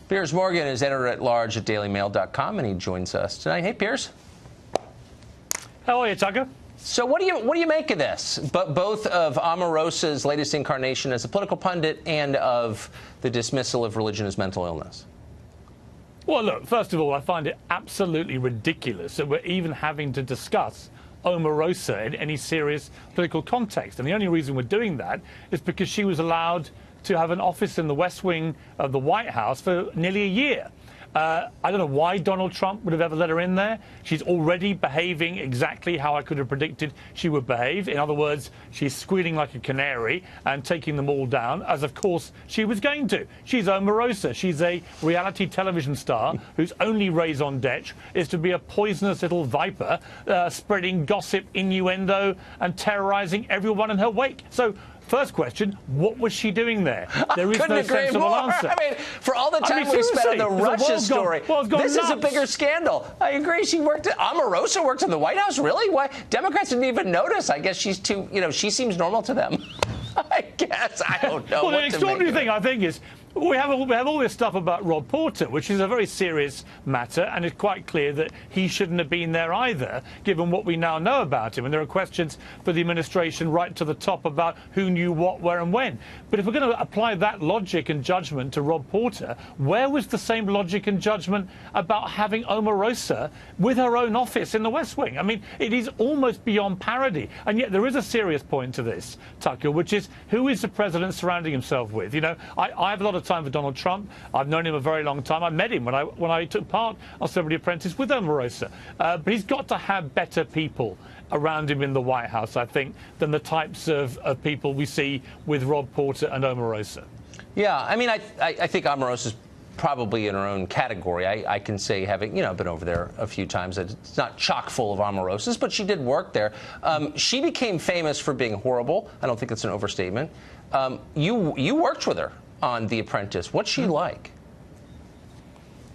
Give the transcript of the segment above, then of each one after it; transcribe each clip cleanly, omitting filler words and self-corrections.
Piers Morgan is editor-at-large at dailymail.com, and he joins us tonight. Hey, Piers. How are you, Tucker? So what do you make of this? But both of Omarosa's latest incarnation as a political pundit and of the dismissal of religion as mental illness? Well, look, first of all, I find it absolutely ridiculous that we're even having to discuss Omarosa in any serious political context. And the only reason we're doing that is because she was allowed to have an office in the West Wing of the White House for nearly a year. I don't know why Donald Trump would have ever let her in there. She's already behaving exactly how I could have predicted she would behave. In other words, she's squealing like a canary and taking them all down, as of course she was going to. She's Omarosa. She's a reality television star whose only raison d'etre is to be a poisonous little viper, spreading gossip, innuendo, and terrorizing everyone in her wake. So, first question, what was she doing there? There is no sensible answer. I mean, for all the time we spent on the Russia story, this is a bigger scandal. I agree. She worked at Omarosa, worked in the White House. Really? Why? Democrats didn't even notice. I guess she's too, she seems normal to them. I guess. I don't know. Well, the extraordinary thing, I think, is we have all this stuff about Rob Porter, which is a very serious matter, and it's quite clear that he shouldn't have been there either, given what we now know about him. And there are questions for the administration right to the top about who knew what, where and when. But if we're going to apply that logic and judgment to Rob Porter, where was the same logic and judgment about having Omarosa with her own office in the West Wing? I mean, it is almost beyond parody. And yet there is a serious point to this, Tucker, which is who is the president surrounding himself with? I have a lot of time for Donald Trump. I've known him a very long time. I met him when I took part on Celebrity Apprentice with Omarosa. But he's got to have better people around him in the White House, I think, than the types of people we see with Rob Porter and Omarosa. Yeah, I mean, I think Omarosa's probably in her own category. I can say, having been over there a few times, that it's not chock full of Omarosas, but she did work there. She became famous for being horrible. I don't think it's an overstatement. You worked with her on The Apprentice. What's she like?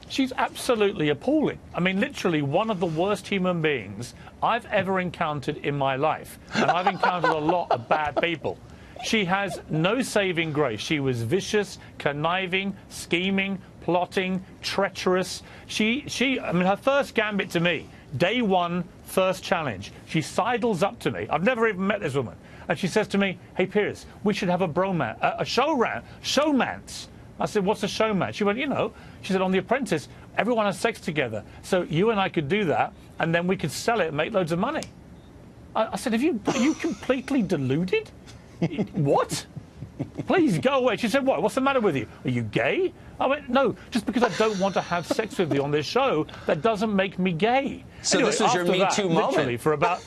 She's absolutely appalling. I mean, literally one of the worst human beings I've ever encountered in my life. And I've encountered a lot of bad people. She has no saving grace. She was vicious, conniving, scheming, plotting, treacherous. I mean, her first gambit to me, day one, first challenge, she sidles up to me. I've never even met this woman. And she says to me, "Hey, Piers, we should have a showmance." I said, "What's a showmance?" She went, she said, "On The Apprentice, everyone has sex together. So you and I could do that, and then we could sell it and make loads of money." I said, are you completely deluded? What? Please go away. She said, "What's the matter with you? Are you gay?" I went, "No, just because I don't want to have sex with you on this show, that doesn't make me gay." So anyway, this was your Me Too moment. For about...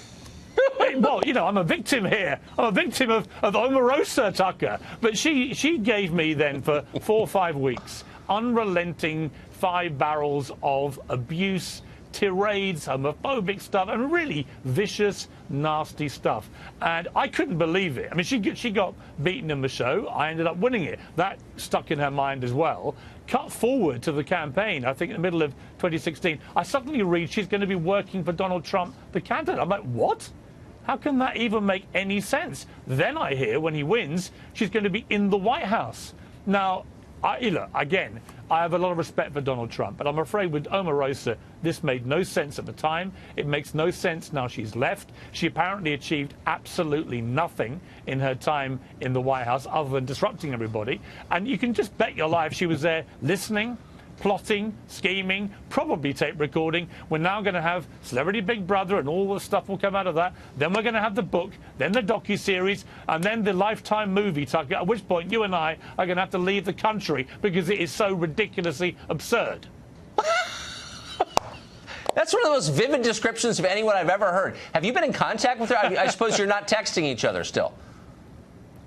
Well, I'm a victim here. I'm a victim of Omarosa, Tucker. But she gave me then for 4 or 5 weeks unrelenting 5 barrels of abuse, tirades, homophobic stuff, and really vicious, nasty stuff. And I couldn't believe it. I mean, she got beaten in the show. I ended up winning it. That stuck in her mind as well. Cut forward to the campaign, I think in the middle of 2016, I suddenly read she's going to be working for Donald Trump, the candidate. I'm like, what? How can that even make any sense? Then I hear when he wins, she's going to be in the White House. Now, again, I have a lot of respect for Donald Trump, but I'm afraid with Omarosa, this made no sense at the time. It makes no sense now she's left. She apparently achieved absolutely nothing in her time in the White House other than disrupting everybody. And you can just bet your life she was there listening, plotting, scheming, probably tape recording. We're now going to have Celebrity Big Brother and all the stuff will come out of that. Then we're going to have the book, then the docuseries, and then the Lifetime movie, Tucker, at which point you and I are going to have to leave the country because it is so ridiculously absurd. That's one of the most vivid descriptions of anyone I've ever heard. Have you been in contact with her? I suppose you're not texting each other still.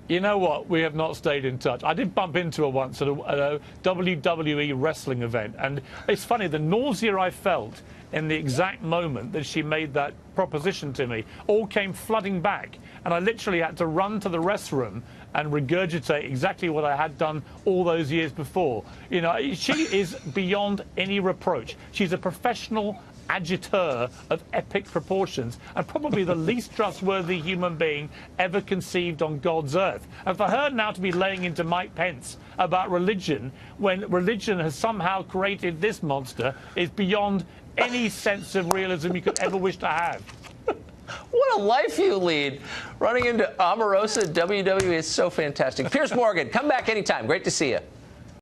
You know what? We have not stayed in touch. I did bump into her once at a WWE wrestling event. And it's funny, the nausea I felt in the exact moment that she made that proposition to me all came flooding back. And I literally had to run to the restroom and regurgitate exactly what I had done all those years before. She is beyond any reproach. She's a professional agitator of epic proportions and probably the least trustworthy human being ever conceived on God's earth. And for her now to be laying into Mike Pence about religion when religion has somehow created this monster is beyond any sense of realism you could ever wish to have. What a life you lead. Running into Omarosa WWE is so fantastic. Piers Morgan, come back anytime. Great to see you.